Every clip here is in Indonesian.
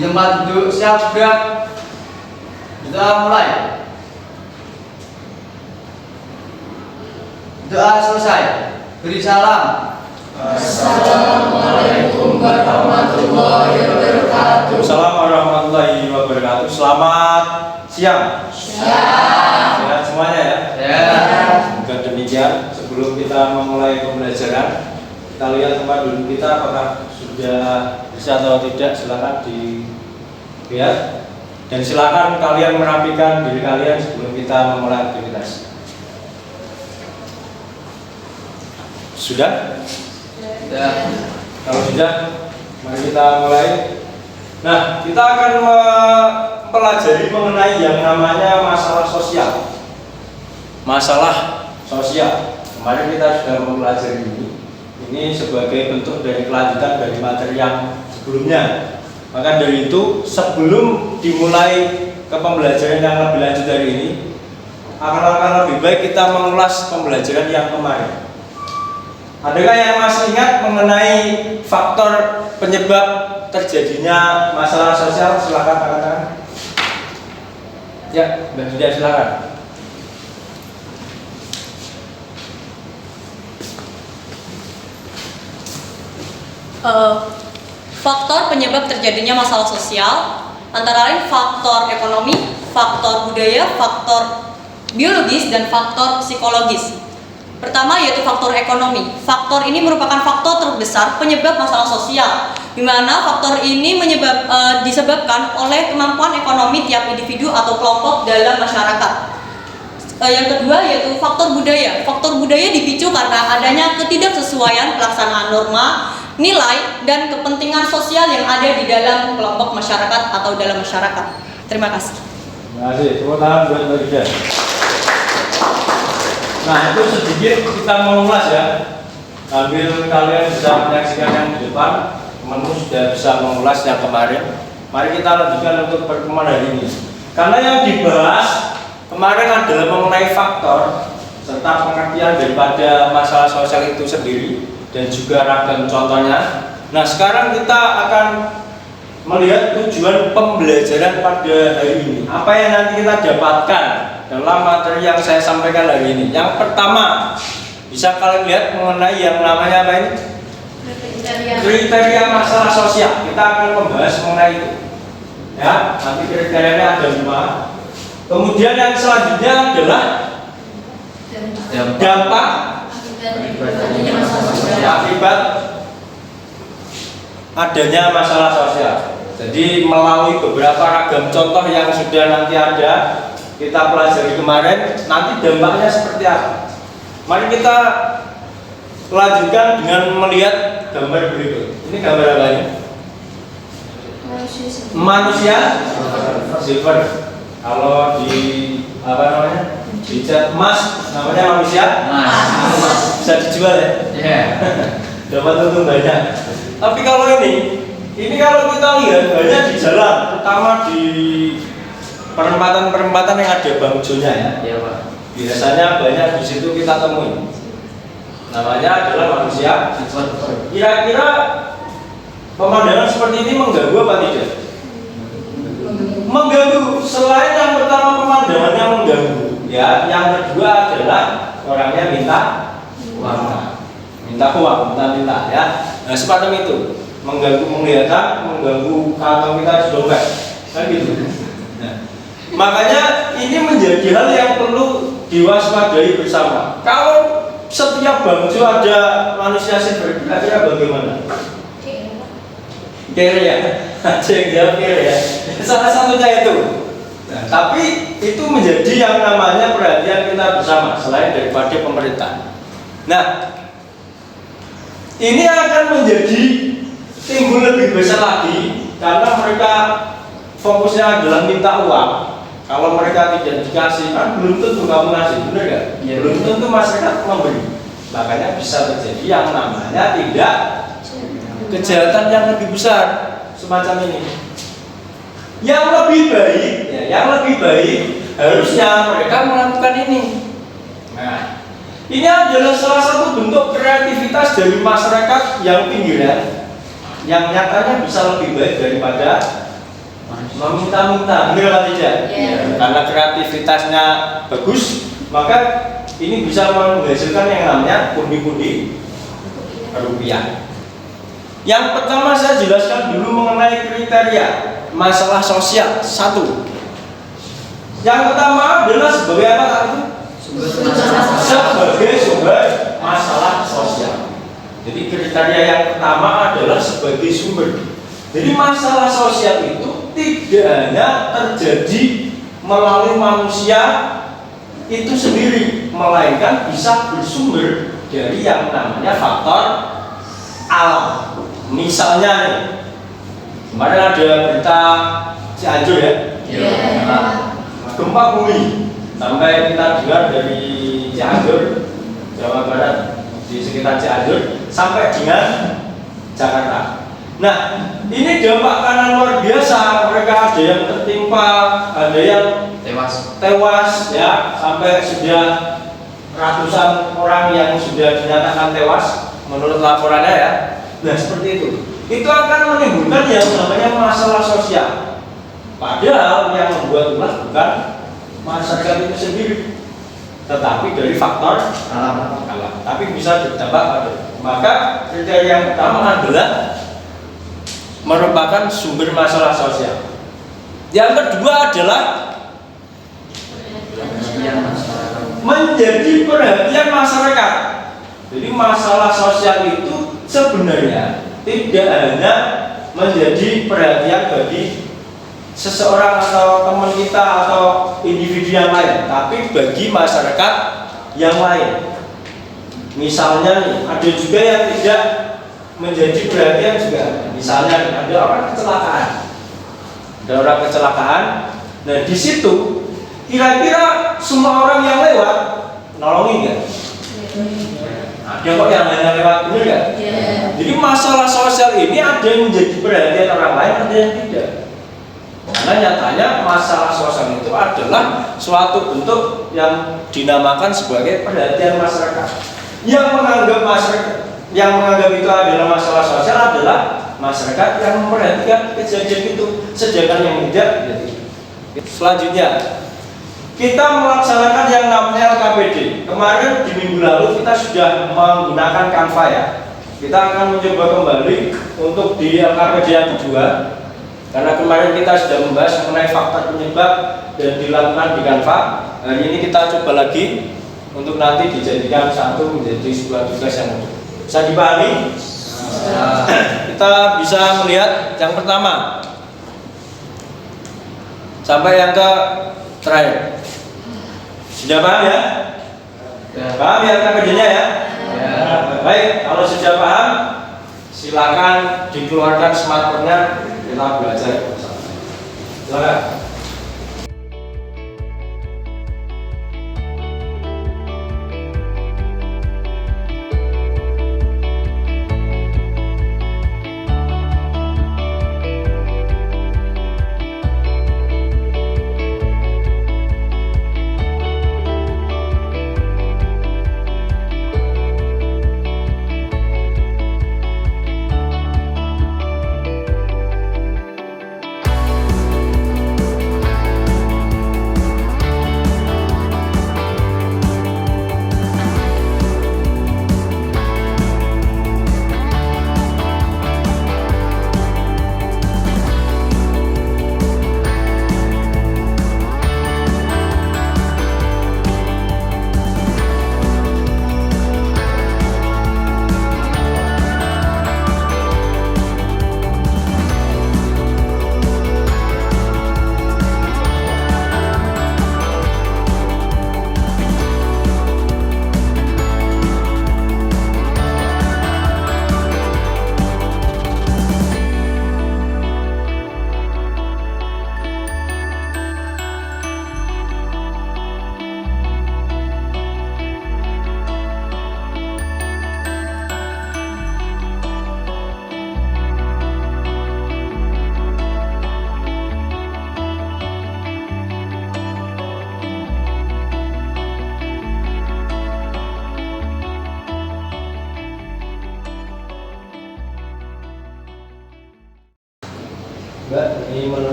Di tempat duduk siap gerak. Kita mulai. Doa selesai. Beri salam. Assalamualaikum warahmatullahi wabarakatuh. Assalamualaikum warahmatullahi wabarakatuh. Selamat siang. Sehat semuanya ya. Ya. Bukan demikian, sebelum kita memulai pembelajaran, kita lihat tempat duduk kita apakah sudah bisa atau tidak. Silakan dilihat dan silakan kalian merapikan diri kalian sebelum kita memulai aktivitas. Sudah? Ya. Kalau sudah, mari kita mulai. Nah, kita akan mempelajari mengenai yang namanya masalah sosial. Masalah sosial. Kemarin kita sudah mempelajari ini. Ini sebagai bentuk dari kelanjutan dari materi yang sebelumnya. Maka dari itu, sebelum dimulai ke pembelajaran yang lebih lanjut dari ini, akan lebih baik kita mengulas pembelajaran yang kemarin. Adakah yang masih ingat mengenai faktor penyebab terjadinya masalah sosial? Silakan katakan. Ya, dan sudah silakan. Faktor penyebab terjadinya masalah sosial antara lain faktor ekonomi, faktor budaya, faktor biologis, dan faktor psikologis. Pertama yaitu faktor ekonomi. Faktor ini merupakan faktor terbesar penyebab masalah sosial, di mana faktor ini disebabkan oleh kemampuan ekonomi tiap individu atau kelompok dalam masyarakat. Yang kedua yaitu faktor budaya. Faktor budaya dipicu karena adanya ketidaksesuaian pelaksanaan norma, nilai, dan kepentingan sosial yang ada di dalam kelompok masyarakat atau dalam masyarakat. Terima kasih. Terima kasih. Tepuk tangan buat Mbak Rida. Nah, itu sedikit kita mengulas ya. Sambil kalian bisa menyaksikan yang di depan, temanmu sudah bisa mengulas yang kemarin. Mari kita lanjutkan untuk pertemuan hari ini. Karena yang dibahas kemarin adalah mengenai faktor serta pengertian daripada masalah sosial itu sendiri dan juga ragam contohnya. Nah, sekarang kita akan melihat tujuan pembelajaran pada hari ini. Apa yang nanti kita dapatkan dalam materi yang saya sampaikan hari ini. Yang pertama, bisa kalian lihat mengenai yang namanya apa ini? Kriteria masalah sosial. Kita akan membahas mengenai itu. Ya, nanti kriterianya ada 5. Kemudian yang selanjutnya adalah dampak akibat adanya masalah sosial. Jadi melalui beberapa ragam contoh yang sudah nanti ada kita pelajari kemarin, nanti dampaknya seperti apa? Mari kita lanjutkan dengan melihat gambar berikut. Ini gambar apa ini? Manusia silver. Kalau di apa namanya? Di cat emas namanya manusia Mas. bisa dijual ya? Ya. Dapat untung banyak. Tapi kalau ini kalau kita lihat banyak di jalan, terutama di perempatan-perempatan yang ada bangjonya ya. Iya, Pak. Biasanya banyak di situ kita temui. Namanya adalah manusia. Kira-kira pemandangan seperti ini mengganggu apa tidak? Mengganggu. Selain yang pertama pemandangannya mengganggu, ya, yang kedua adalah orangnya minta uang, minta ya. Nah, semacam itu mengganggu penglihatan, mengganggu kantong kita di dompet, kan gitu. Nah, makanya ini menjadi hal yang perlu diwaspadai bersama. Kalau setiap bangjo ada manusia silver, kira-kira bagaimana? Kere ya, ada yang jawab kere ya. Salah satunya itu. Nah, tapi itu menjadi yang namanya perhatian kita bersama selain daripada pemerintah. Nah, ini akan menjadi timbul lebih besar lagi karena mereka fokusnya adalah minta uang. Kalau mereka tidak dikasih, kan belum tentu kamu ngasih, benar nggak? Ya, belum tentu masyarakat memberi. Makanya bisa terjadi yang namanya tidak kejahatan yang lebih besar semacam ini. Yang lebih baik harusnya mereka melakukan ini. Nah, ini adalah salah satu bentuk kreativitas dari masyarakat yang pinggiran, yang nyatanya bisa lebih baik daripada meminta-minta, benar atau tidak? Iya. Karena kreativitasnya bagus, maka ini bisa menghasilkan yang namanya pundi-pundi rupiah. Yang pertama saya jelaskan dulu mengenai kriteria masalah sosial. Satu, yang pertama adalah sebagai apa tadi? Sebagai sumber masalah sosial. Jadi kriteria yang pertama adalah sebagai sumber. Jadi masalah sosial itu tidak hanya terjadi melalui manusia itu sendiri, melainkan bisa bersumber dari yang namanya faktor alam. Misalnya nih, kemarin ada berita Cianjur ya, gempa bumi, sampai kita dengar dari Cianjur, Jawa Barat, di sekitar Cianjur sampai dengan Jakarta. Nah, ini dampak karena luar biasa. Mereka ada yang tertimpa, ada yang tewas ya, sampai sudah ratusan orang yang sudah dinyatakan tewas menurut laporannya ya. Nah, seperti itu. Itu akan menimbulkan yang namanya masalah sosial. Padahal yang membuat ulah bukan masyarakat itu sendiri, tetapi dari faktor alam. Tapi bisa berdampak pada. Maka kriteria yang pertama adalah merupakan sumber masalah sosial. Yang kedua adalah menjadi perhatian masyarakat. Jadi masalah sosial itu sebenarnya tidak hanya menjadi perhatian bagi seseorang atau teman kita atau individu yang lain, tapi bagi masyarakat yang lain. Misalnya nih, ada juga yang tidak menjadi perhatian juga. Misalnya ada orang kecelakaan. Nah, di situ kira-kira semua orang yang lewat nolongin nggak? Ada kok yang hanya lewat, benar nggak? Jadi masalah sosial ini ada yang menjadi perhatian orang lain, ada yang tidak. Karena nyatanya masalah sosial itu adalah suatu bentuk yang dinamakan sebagai perhatian masyarakat. Yang menganggap itu adalah masalah sosial adalah masyarakat yang memperhatikan kejadian itu, sedangkan yang tidak. Selanjutnya, kita melaksanakan yang namanya LKPD. Kemarin di minggu lalu kita sudah menggunakan Canva ya. Kita akan mencoba kembali untuk di LKPD yang kedua. Karena kemarin kita sudah membahas mengenai faktor penyebab dan dilakukan di Canva. Hari ini kita coba lagi untuk nanti dijadikan satu menjadi sebuah tugas yang mudah. Bisa dipahami? Kita bisa melihat yang pertama sampai yang ke terakhir. Sudah paham ya? Paham ya LKPD-nya ya? Baik, kalau sudah paham, silakan dikeluarkan smartphone-nya, kita belajar bersama. Silakan.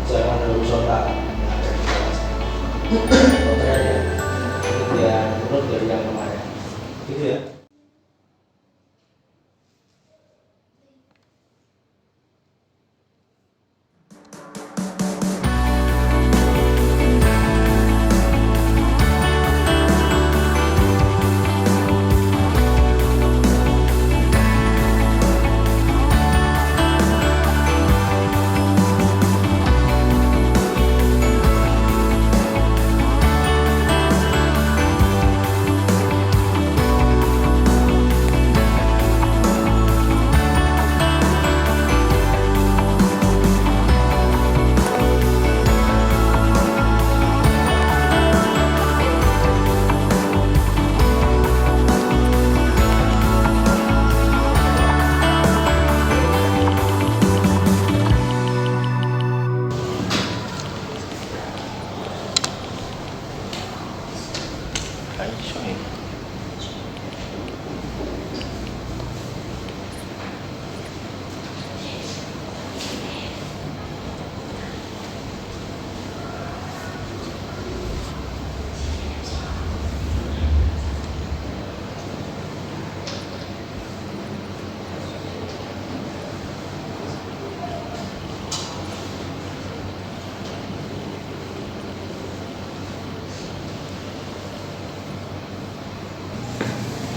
jangan harus otak yang ada di kelas. Potret ya, itu ya menurut dari yang kemarin, gitu ya.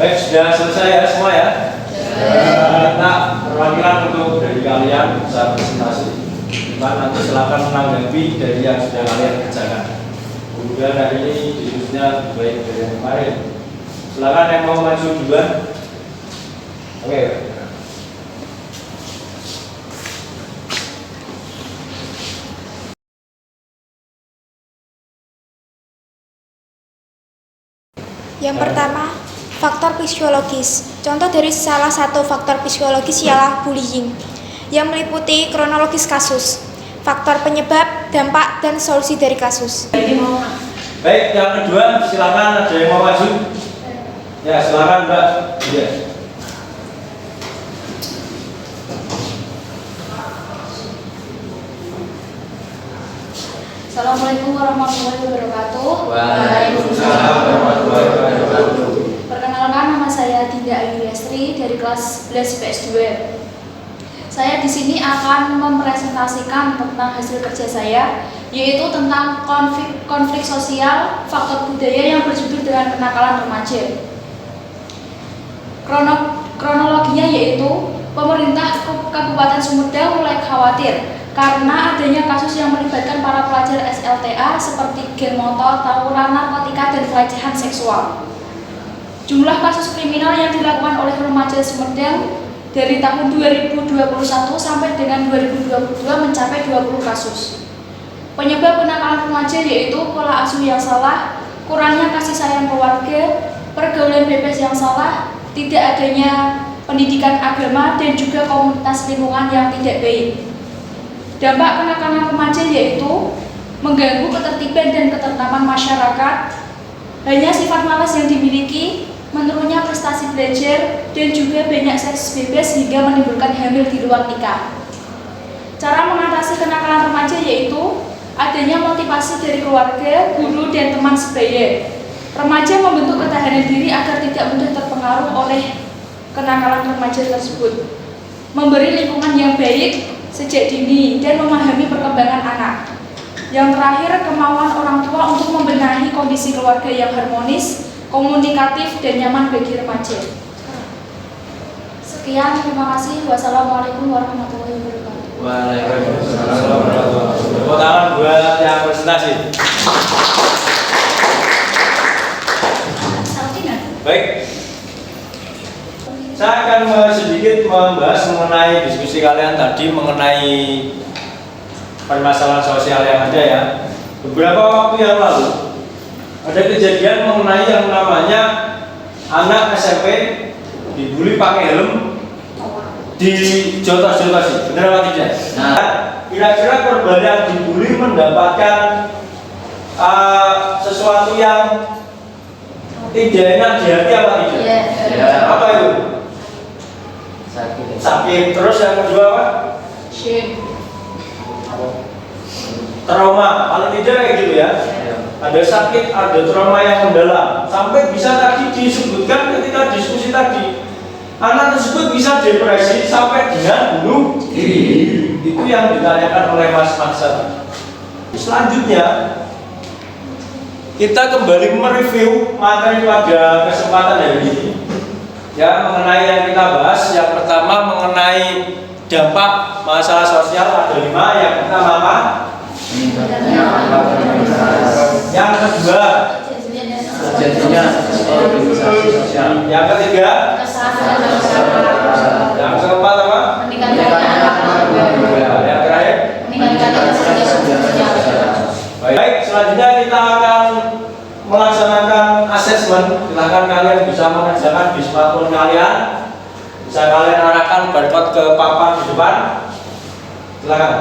Baik, sudah selesai ya semua ya? Kita perwakilan untuk dari kalian bisa presentasi. Nanti silakan menanggapi dari yang sudah kalian kerjakan. Kemudian hari ini diskusinya baik dari yang kemarin. Silakan yang mau maju duluan. Oke. Yang pertama, faktor psikologis. Contoh dari salah satu faktor psikologis ialah bullying, yang meliputi kronologis kasus, faktor penyebab, dampak, dan solusi dari kasus. Baik, yang kedua silakan ada yang mau maju. Ya, silakan Mbak. Iya. Assalamualaikum warahmatullahi wabarakatuh. Waalaikumsalam warahmatullahi wabarakatuh. Perkenalkan, nama saya Dinda Ayudastri dari kelas 11 PS2. Saya di sini akan mempresentasikan tentang hasil kerja saya, yaitu tentang konflik sosial, faktor budaya yang berjudul dengan kenakalan remaja. Kronologinya yaitu pemerintah Kabupaten Sumedang mulai khawatir karena adanya kasus yang melibatkan para pelajar SLTA seperti geng motor, tawuran, narkotika, dan pelecehan seksual. Jumlah kasus kriminal yang dilakukan oleh remaja Sumedang dari tahun 2021 sampai dengan 2022 mencapai 20 kasus. Penyebab kenakalan remaja yaitu pola asuh yang salah, kurangnya kasih sayang keluarga, pergaulan bebas yang salah, tidak adanya pendidikan agama, dan juga komunitas lingkungan yang tidak baik. Dampak kenakalan remaja yaitu mengganggu ketertiban dan ketentraman masyarakat, hanya sifat malas yang dimiliki, menurunnya prestasi belajar, dan juga banyak seks bebas hingga menimbulkan hamil di luar nikah. Cara mengatasi kenakalan remaja yaitu adanya motivasi dari keluarga, guru, dan teman sebaya. Remaja membentuk ketahanan diri agar tidak mudah terpengaruh oleh kenakalan remaja tersebut. Memberi lingkungan yang baik sejak dini dan memahami perkembangan anak. Yang terakhir, kemauan orang tua untuk membenahi kondisi keluarga yang harmonis, komunikatif, dan nyaman bagi remaja. Sekian, terima kasih. Wassalamualaikum warahmatullahi wabarakatuh. Waalaikumsalam warahmatullahi wabarakatuh. Tepuk tangan buat yang presentasi. Baik. Saya akan sedikit membahas mengenai diskusi kalian tadi mengenai permasalahan sosial yang ada ya. Beberapa waktu yang lalu ada kejadian mengenai yang namanya anak SMP dibully pakai helm di jotos-jotosi, benar apa tidak? Nah, kira-kira korban yang dibully mendapatkan sesuatu yang tidak enak di hati apa tidak? Ya. Apa itu? Sakit. Sakit. Terus yang kedua apa? Shame. trauma, paling tidak kayak gitu ya. Ada sakit, ada trauma yang mendalam. Sampai bisa tadi disebutkan ketika diskusi tadi, anak tersebut bisa depresi sampai dengan bunuh diri. Itu yang ditanyakan oleh Mas Maksad. Selanjutnya, kita kembali mereview materi pada kesempatan hari ini. Ya, mengenai yang kita bahas, yang pertama mengenai dampak masalah sosial ada 5. Yang pertama apa? Yang kedua, Terjadinya organisasi sosial. yang ketiga, yang keempat apa? Yang terakhir. Baik, selanjutnya kita akan melaksanakan asesmen. Silakan kalian bisa mengerjakan di smartphone kalian. Bisa kalian arahkan barcode ke papan di depan. Silakan.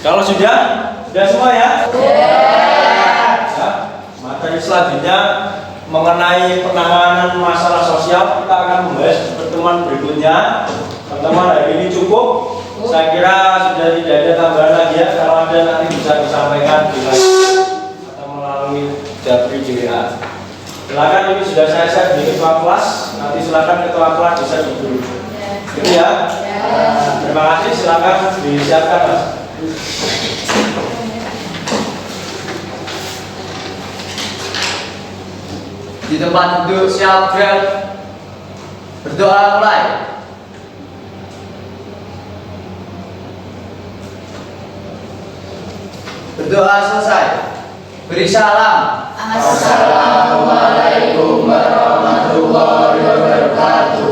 Kalau sudah semua ya? Ya, materi selanjutnya mengenai penanganan masalah sosial kita akan membahas di pertemuan berikutnya. Pertemuan hari ini cukup. Saya kira sudah tidak ada tambahan lagi ya. Kalau ada nanti bisa disampaikan di live atau melalui Japri di WA. Silakan, ini sudah saya share di ketua kelas. Nanti silakan ketua kelas bisa dulu. Gitu ya. Terima kasih. Silakan disiapkan Mas. Di tempat duduk siap gerak. Berdoa mulai. Berdoa selesai. Beri salam. Assalamualaikum warahmatullahi wabarakatuh.